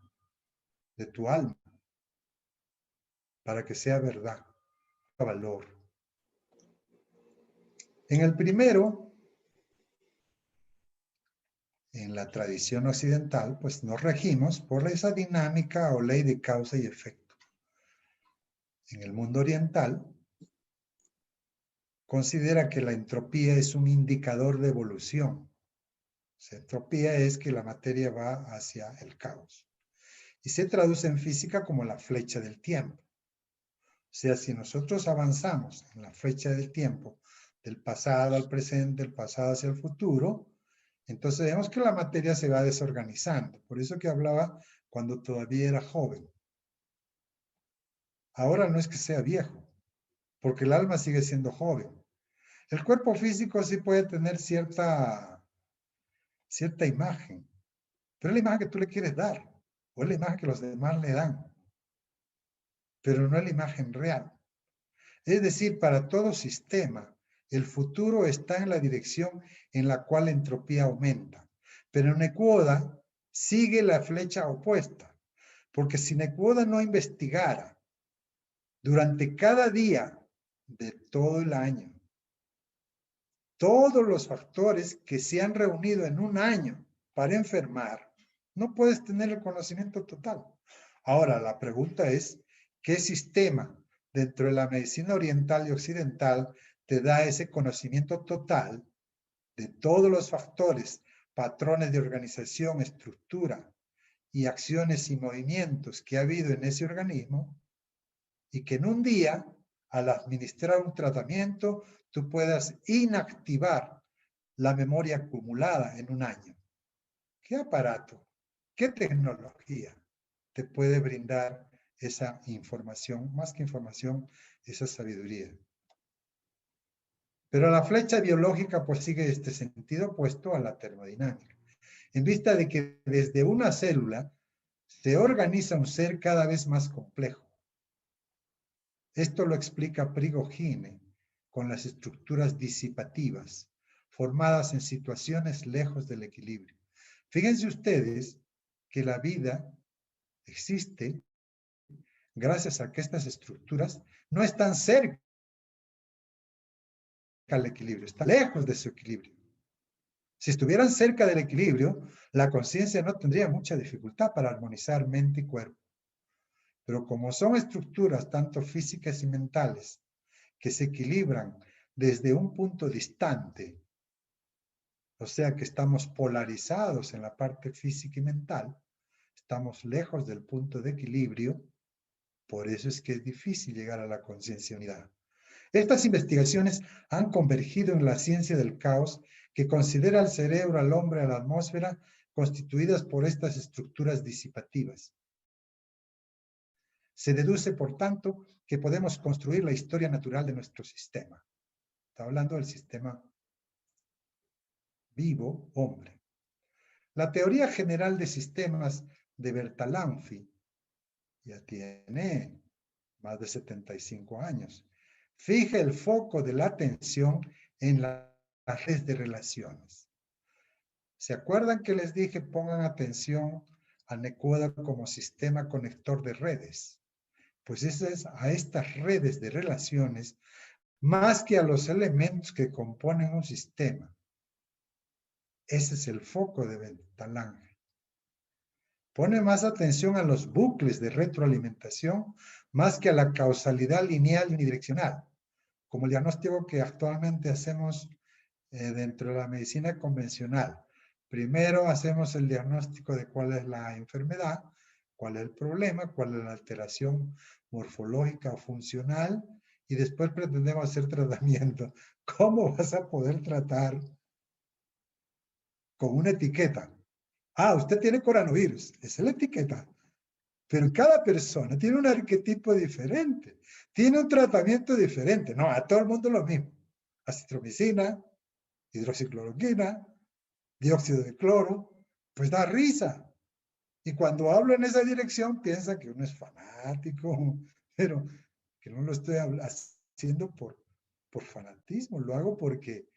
de tu alma para que sea verdad, valor. En el primero, en la tradición occidental, pues nos regimos por esa dinámica o ley de causa y efecto. En el mundo oriental, considera que la entropía es un indicador de evolución. O sea, entropía es que la materia va hacia el caos. Y se traduce en física como la flecha del tiempo. O sea, si nosotros avanzamos en la flecha del tiempo, del pasado al presente, del pasado hacia el futuro, entonces vemos que la materia se va desorganizando. Por eso que hablaba cuando todavía era joven. Ahora no es que sea viejo, porque el alma sigue siendo joven. El cuerpo físico sí puede tener cierta imagen, pero es la imagen que tú le quieres dar, o es la imagen que los demás le dan, pero no es la imagen real. Es decir, para todo sistema, el futuro está en la dirección en la cual la entropía aumenta. Pero Nekoda sigue la flecha opuesta, porque si Nekoda no investigara durante cada día de todo el año, todos los factores que se han reunido en un año para enfermar, no puedes tener el conocimiento total. Ahora, la pregunta es, ¿qué sistema dentro de la medicina oriental y occidental te da ese conocimiento total de todos los factores, patrones de organización, estructura y acciones y movimientos que ha habido en ese organismo, y que en un día, al administrar un tratamiento, tú puedas inactivar la memoria acumulada en un año? ¿Qué aparato, qué tecnología te puede brindar esa información? Más que información, esa sabiduría. Pero la flecha biológica pues sigue este sentido opuesto a la termodinámica. En vista de que desde una célula se organiza un ser cada vez más complejo. Esto lo explica Prigogine con las estructuras disipativas, formadas en situaciones lejos del equilibrio. Fíjense ustedes que la vida existe gracias a que estas estructuras no están cerca del equilibrio, están lejos de su equilibrio. Si estuvieran cerca del equilibrio, la conciencia no tendría mucha dificultad para armonizar mente y cuerpo. Pero como son estructuras tanto físicas y mentales que se equilibran desde un punto distante, o sea que estamos polarizados en la parte física y mental, estamos lejos del punto de equilibrio, por eso es que es difícil llegar a la conciencia unidad. Estas investigaciones han convergido en la ciencia del caos, que considera al cerebro, al hombre, a la atmósfera, constituidas por estas estructuras disipativas. Se deduce, por tanto, que podemos construir la historia natural de nuestro sistema. Está hablando del sistema vivo, hombre. La teoría general de sistemas de Bertalanffy ya tiene más de 75 años. Fija el foco de la atención en las redes de relaciones. ¿Se acuerdan que les dije pongan atención a Nekoda como sistema conector de redes? Pues eso es a estas redes de relaciones más que a los elementos que componen un sistema. Ese es el foco de Bertalanffy. Pone más atención a los bucles de retroalimentación más que a la causalidad lineal y unidireccional, como el diagnóstico que actualmente hacemos dentro de la medicina convencional. Primero hacemos el diagnóstico de cuál es la enfermedad, cuál es el problema, cuál es la alteración morfológica o funcional, y después pretendemos hacer tratamiento. ¿Cómo vas a poder tratar con una etiqueta? Ah, usted tiene coronavirus. Esa es la etiqueta. Pero cada persona tiene un arquetipo diferente, tiene un tratamiento diferente. No, a todo el mundo lo mismo. Acitromicina, hidroxicloroquina, dióxido de cloro, pues da risa. Y cuando hablo en esa dirección, piensa que uno es fanático, pero que no lo estoy haciendo por fanatismo, lo hago porque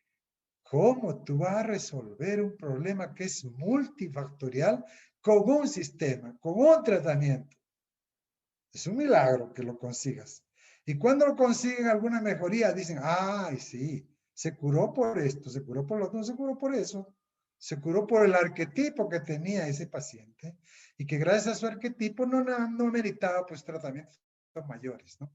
¿cómo tú vas a resolver un problema que es multifactorial con un sistema, con un tratamiento? Es un milagro que lo consigas. Y cuando lo consiguen alguna mejoría, dicen, ay, sí, se curó por esto, se curó por lo otro, no se curó por eso. Se curó por el arquetipo que tenía ese paciente y que gracias a su arquetipo no meritaba pues tratamientos mayores, ¿no?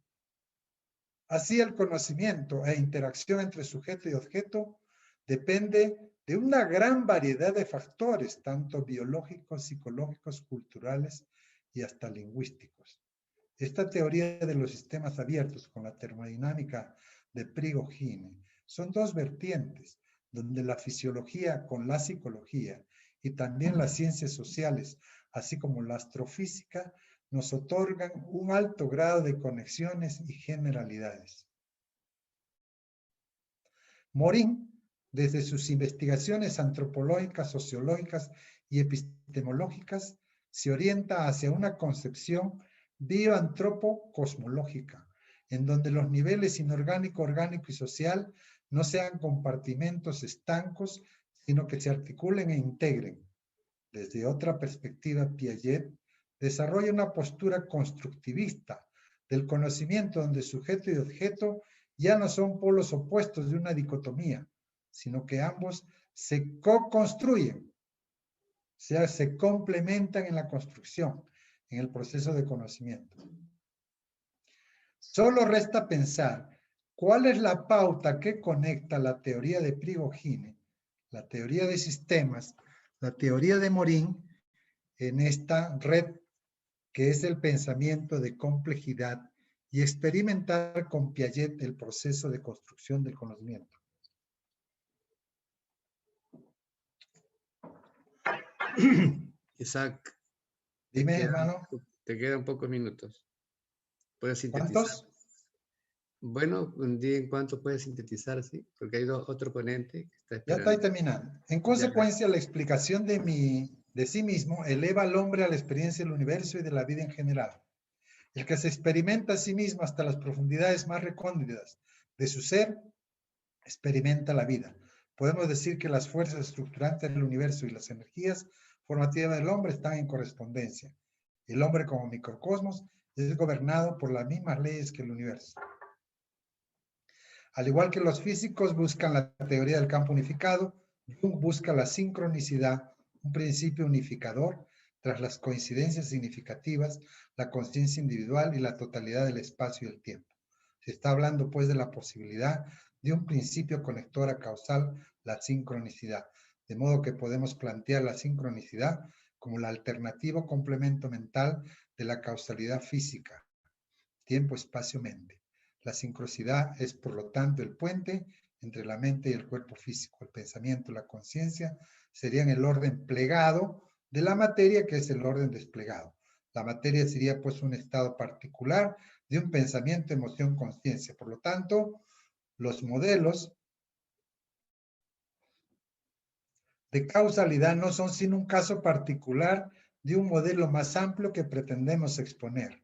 Así el conocimiento e interacción entre sujeto y objeto depende de una gran variedad de factores, tanto biológicos, psicológicos, culturales y hasta lingüísticos. Esta teoría de los sistemas abiertos con la termodinámica de Prigogine son dos vertientes, donde la fisiología con la psicología y también las ciencias sociales, así como la astrofísica, nos otorgan un alto grado de conexiones y generalidades. Morin, desde sus investigaciones antropológicas, sociológicas y epistemológicas, se orienta hacia una concepción bioantropo-cosmológica, en donde los niveles inorgánico, orgánico y social no sean compartimentos estancos, sino que se articulen e integren. Desde otra perspectiva, Piaget desarrolla una postura constructivista del conocimiento donde sujeto y objeto ya no son polos opuestos de una dicotomía, sino que ambos se co-construyen, o sea, se complementan en la construcción, en el proceso de conocimiento. Solo resta pensar cuál es la pauta que conecta la teoría de Prigogine, la teoría de sistemas, la teoría de Morin, en esta red que es el pensamiento de complejidad y experimentar con Piaget el proceso de construcción del conocimiento. Isaac, Dime, hermano. Te quedan pocos minutos. ¿Puedes sintetizar? ¿Cuántos? Bueno, un día en cuánto puedes sintetizar, sí, porque hay otro ponente que está Ya esperando. estoy terminando. En consecuencia, la explicación de sí mismo eleva al hombre a la experiencia del universo y de la vida en general. El que se experimenta a sí mismo hasta las profundidades más recónditas de su ser, experimenta la vida. Podemos decir que las fuerzas estructurantes del universo y las energías formativas del hombre están en correspondencia. El hombre como microcosmos es gobernado por las mismas leyes que el universo. Al igual que los físicos buscan la teoría del campo unificado, Jung busca la sincronicidad, un principio unificador tras las coincidencias significativas, la conciencia individual y la totalidad del espacio y el tiempo. Se está hablando pues de la posibilidad de un principio conector a causal, la sincronicidad, de modo que podemos plantear la sincronicidad como el alternativo complemento mental de la causalidad física, tiempo, espacio, mente. La sincronicidad es, por lo tanto, el puente entre la mente y el cuerpo físico. El pensamiento y la conciencia serían el orden plegado de la materia, que es el orden desplegado. La materia sería, pues, un estado particular de un pensamiento, emoción, conciencia. Por lo tanto, los modelos de causalidad no son sino un caso particular de un modelo más amplio que pretendemos exponer.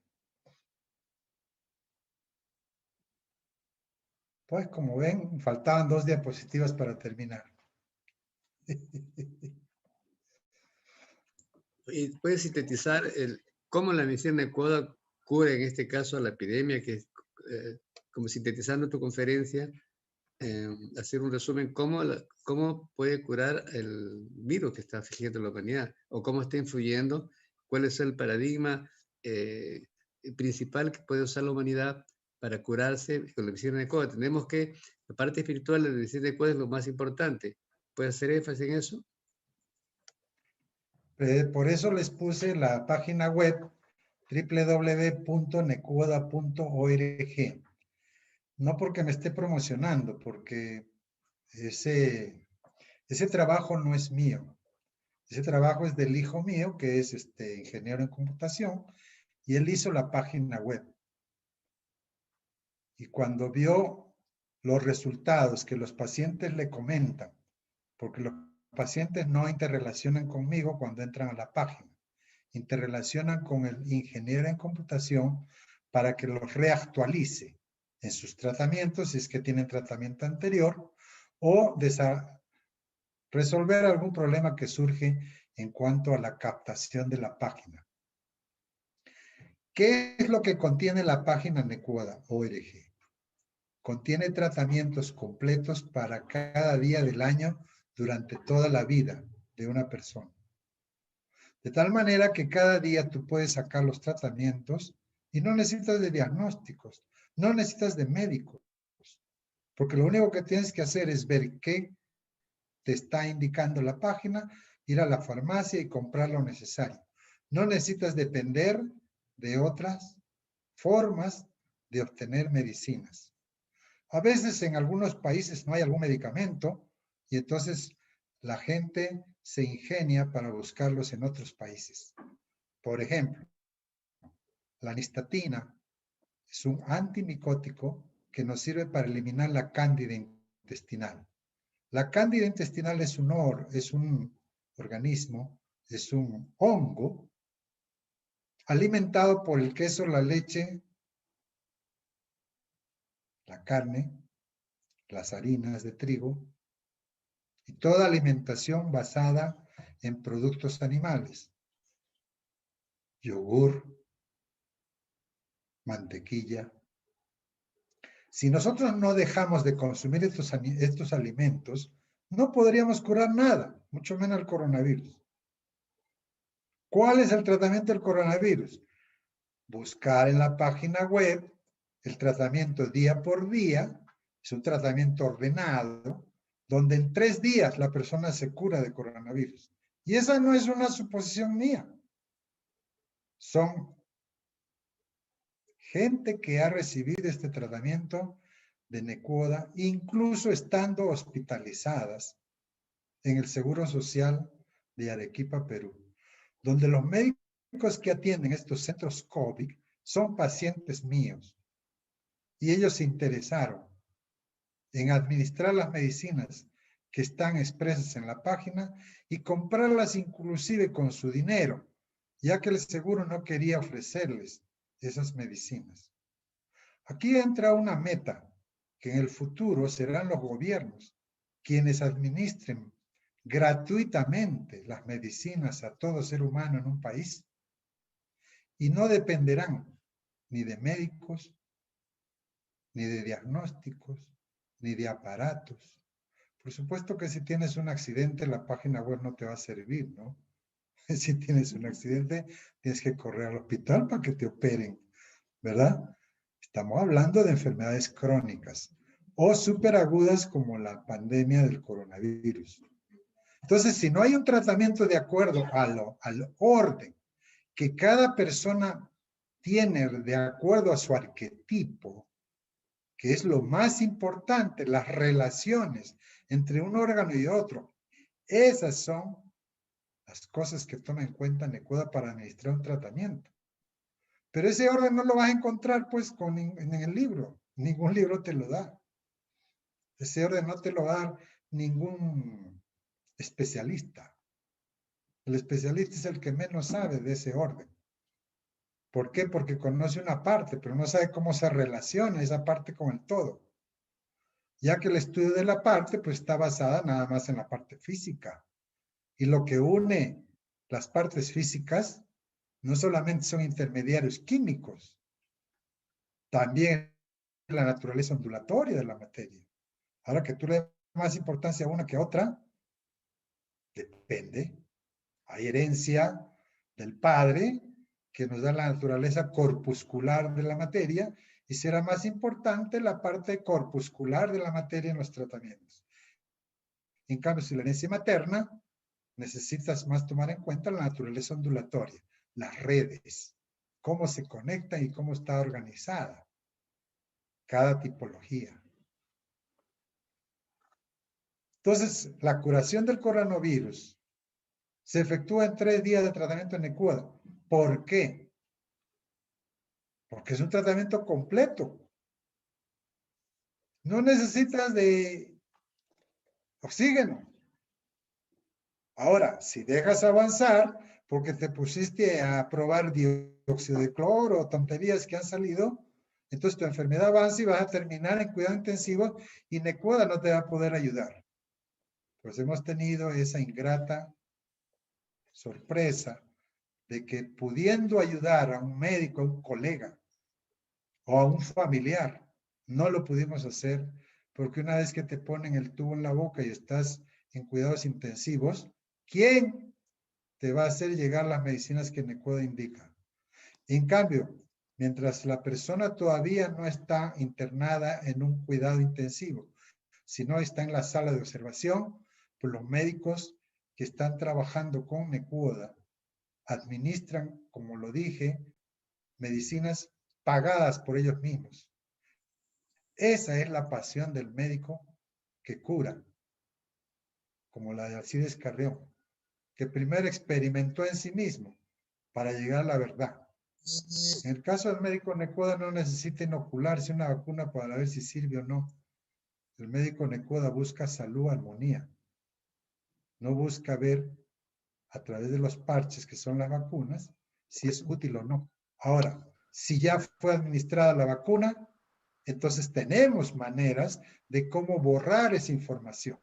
Pues como ven, faltaban 2 diapositivas para terminar. ¿Y puedes sintetizar cómo la medicina de Koda cura en este caso la epidemia, que como sintetizando tu conferencia, hacer un resumen, cómo puede curar el virus que está afligiendo a la humanidad, o cómo está influyendo, cuál es el paradigma principal que puede usar la humanidad para curarse con la medicina de Koda? Tenemos que, la parte espiritual de la medicina de Koda es lo más importante. ¿Puedes hacer énfasis en eso? Por eso les puse la página web www.necuoda.org. No porque me esté promocionando, porque ese trabajo no es mío. Ese trabajo es del hijo mío, que es ingeniero en computación, Y él hizo la página web. Y cuando vio los resultados que los pacientes le comentan, porque los pacientes no interrelacionan conmigo cuando entran a la página, interrelacionan con el ingeniero en computación para que los reactualice en sus tratamientos, si es que tienen tratamiento anterior, o resolver algún problema que surge en cuanto a la captación de la página. ¿Qué es lo que contiene la página Nequoda.org? Contiene tratamientos completos para cada día del año durante toda la vida de una persona. De tal manera que cada día tú puedes sacar los tratamientos y no necesitas de diagnósticos, no necesitas de médicos, porque lo único que tienes que hacer es ver qué te está indicando la página, ir a la farmacia y comprar lo necesario. No necesitas depender de otras formas de obtener medicinas. A veces en algunos países no hay algún medicamento y entonces la gente se ingenia para buscarlos en otros países. Por ejemplo, la nistatina es un antimicótico que nos sirve para eliminar la cándida intestinal. La cándida intestinal es un organismo, es un hongo alimentado por el queso, la leche, la carne, las harinas de trigo y toda alimentación basada en productos animales. Yogur, mantequilla. Si nosotros no dejamos de consumir estos alimentos, no podríamos curar nada, mucho menos el coronavirus. ¿Cuál es el tratamiento del coronavirus? Buscar en la página web el tratamiento día por día, es un tratamiento ordenado, donde en 3 días la persona se cura de coronavirus. Y esa no es una suposición mía. Son gente que ha recibido este tratamiento de Nequoda, incluso estando hospitalizadas en el Seguro Social de Arequipa, Perú, donde los médicos que atienden estos centros COVID son pacientes míos. Y ellos se interesaron en administrar las medicinas que están expresas en la página y comprarlas inclusive con su dinero, ya que el seguro no quería ofrecerles esas medicinas. Aquí entra una meta, que en el futuro serán los gobiernos quienes administren gratuitamente las medicinas a todo ser humano en un país y no dependerán ni de médicos, ni de diagnósticos, ni de aparatos. Por supuesto que si tienes un accidente, la página web no te va a servir, ¿no? Si tienes un accidente, tienes que correr al hospital para que te operen, ¿verdad? Estamos hablando de enfermedades crónicas o superagudas como la pandemia del coronavirus. Entonces, si no hay un tratamiento de acuerdo al orden que cada persona tiene de acuerdo a su arquetipo, que es lo más importante, las relaciones entre un órgano y otro, esas son las cosas que toma en cuenta Nequoda para administrar un tratamiento. Pero ese orden no lo vas a encontrar pues en el libro. Ningún libro te lo da. Ese orden no te lo va a dar ningún especialista. El especialista es el que menos sabe de ese orden. ¿Por qué? Porque conoce una parte, pero no sabe cómo se relaciona esa parte con el todo. Ya que el estudio de la parte pues está basada nada más en la parte física. Y lo que une las partes físicas no solamente son intermediarios químicos, también la naturaleza ondulatoria de la materia. Ahora que tú le das más importancia a una que a otra, depende. Hay herencia del padre que nos da la naturaleza corpuscular de la materia y será más importante la parte corpuscular de la materia en los tratamientos. En cambio, si la herencia materna, necesitas más tomar en cuenta la naturaleza ondulatoria, las redes, cómo se conectan y cómo está organizada cada tipología. Entonces, la curación del coronavirus se efectúa en 3 días de tratamiento en Nequoda. ¿Por qué? porque es un tratamiento completo. No necesitas de oxígeno. Ahora, si dejas avanzar, porque te pusiste a probar dióxido de cloro o tonterías que han salido, entonces tu enfermedad avanza y vas a terminar en cuidado intensivo y Necoda no te va a poder ayudar. Pues hemos tenido esa ingrata sorpresa de que pudiendo ayudar a un médico, a un colega o a un familiar, no lo pudimos hacer porque una vez que te ponen el tubo en la boca y estás en cuidados intensivos, ¿quién te va a hacer llegar las medicinas que Necoda indica? En cambio, mientras la persona todavía no está internada en un cuidado intensivo, sino está en la sala de observación, pues los médicos que están trabajando con Necoda administran, como lo dije, medicinas pagadas por ellos mismos. Esa es la pasión del médico que cura, como la de Alcides Carrión, que primero experimentó en sí mismo para llegar a la verdad. En el caso del médico Necoda no necesita inocularse una vacuna para ver si sirve o no. El médico Necoda busca salud, armonía. No busca ver a través de los parches que son las vacunas si es útil o no. Ahora, si ya fue administrada la vacuna, entonces tenemos maneras de cómo borrar esa información.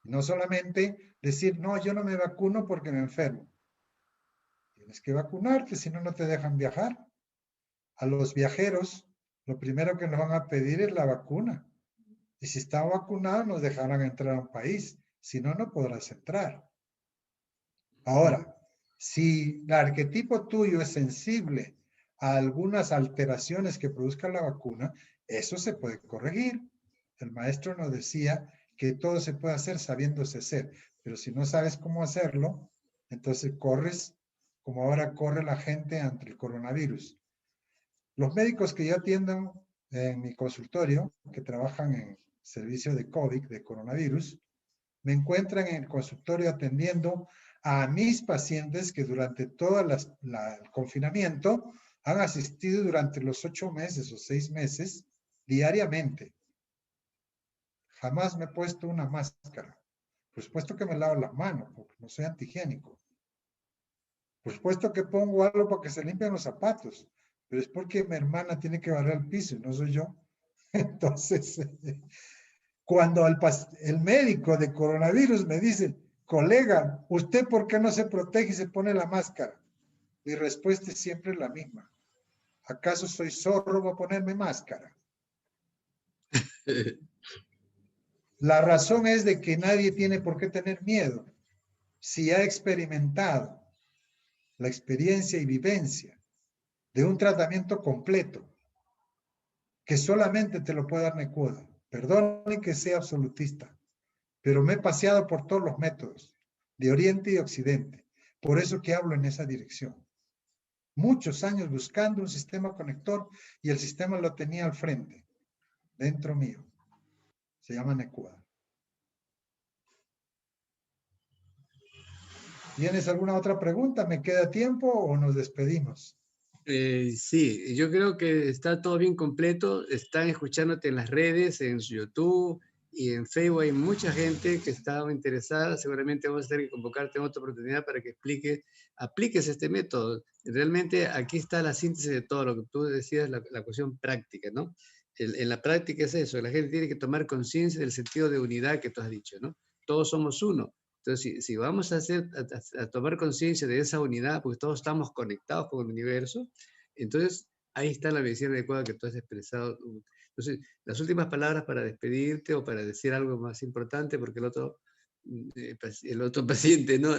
No solamente decir, no, yo no me vacuno porque me enfermo. Tienes que vacunarte, si no, no te dejan viajar. A los viajeros, lo primero que nos van a pedir es la vacuna. Y si está vacunado, nos dejarán entrar a un país. Si no, no podrás entrar. Ahora, si el arquetipo tuyo es sensible a algunas alteraciones que produzca la vacuna, eso se puede corregir. El maestro nos decía que todo se puede hacer sabiéndose hacer, pero si no sabes cómo hacerlo, entonces corres como ahora corre la gente ante el coronavirus. Los médicos que yo atiendo en mi consultorio, que trabajan en servicio de COVID, de coronavirus, me encuentran en el consultorio atendiendo a mis pacientes que durante todo el confinamiento han asistido durante los 8 meses o 6 meses diariamente. Jamás me he puesto una máscara. Por supuesto que me lavo las manos, porque no soy antihigiénico. Por supuesto que pongo algo para que se limpien los zapatos, pero es porque mi hermana tiene que barrer el piso y no soy yo. Entonces, cuando el médico de coronavirus me dice, colega, ¿usted por qué no se protege y se pone la máscara? Mi respuesta es siempre la misma. ¿Acaso soy zorro para ponerme máscara? La razón es de que nadie tiene por qué tener miedo si ha experimentado la experiencia y vivencia de un tratamiento completo que solamente te lo puede dar Necoda. Perdone que sea absolutista, pero me he paseado por todos los métodos, de Oriente y Occidente. Por eso que hablo en esa dirección. Muchos años buscando un sistema conector y el sistema lo tenía al frente, dentro mío. Se llama Necoda. ¿Tienes alguna otra pregunta? ¿Me queda tiempo o nos despedimos? Sí, yo creo que está todo bien completo. Están escuchándote en las redes, en YouTube y en Facebook. Hay mucha gente que está interesada. Seguramente vamos a tener que convocarte en otra oportunidad para que apliques este método. Realmente aquí está la síntesis de todo lo que tú decías, la cuestión práctica, ¿no? En la práctica es eso, la gente tiene que tomar conciencia del sentido de unidad que tú has dicho, ¿no? Todos somos uno. Entonces, si vamos a tomar conciencia de esa unidad, porque todos estamos conectados con el universo, entonces ahí está la medicina adecuada que tú has expresado. Entonces, las últimas palabras para despedirte o para decir algo más importante, porque el otro paciente, ¿no?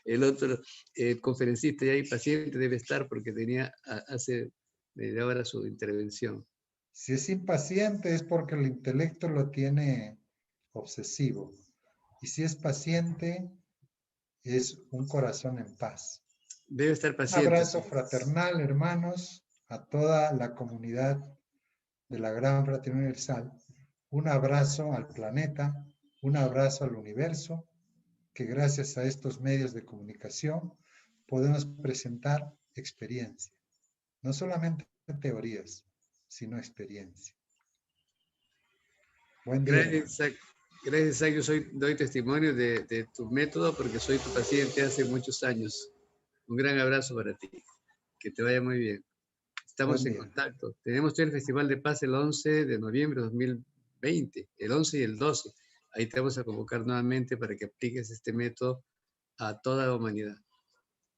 El otro conferencista y ahí paciente debe estar porque tenía hace media hora su intervención. Si es impaciente es porque el intelecto lo tiene obsesivo. Y si es paciente, es un corazón en paz. Debe estar Un paciente. abrazo fraternal, hermanos, a toda la comunidad de la Gran Fraternidad Universal. Un abrazo al planeta, un abrazo al universo, que gracias a estos medios de comunicación podemos presentar experiencia. No solamente teorías, sino experiencia. Buen día. Gracias, Isaac. Gracias, Isaac. Yo doy testimonio de tu método porque soy tu paciente hace muchos años. Un gran abrazo para ti. Que te vaya muy bien. Estamos Buen en día. contacto. Tenemos el Festival de Paz el 11 de noviembre de 2020, el 11 y el 12. Ahí te vamos a convocar nuevamente para que apliques este método a toda la humanidad.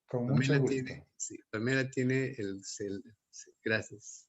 Con mucho gusto. Pamela tiene gracias.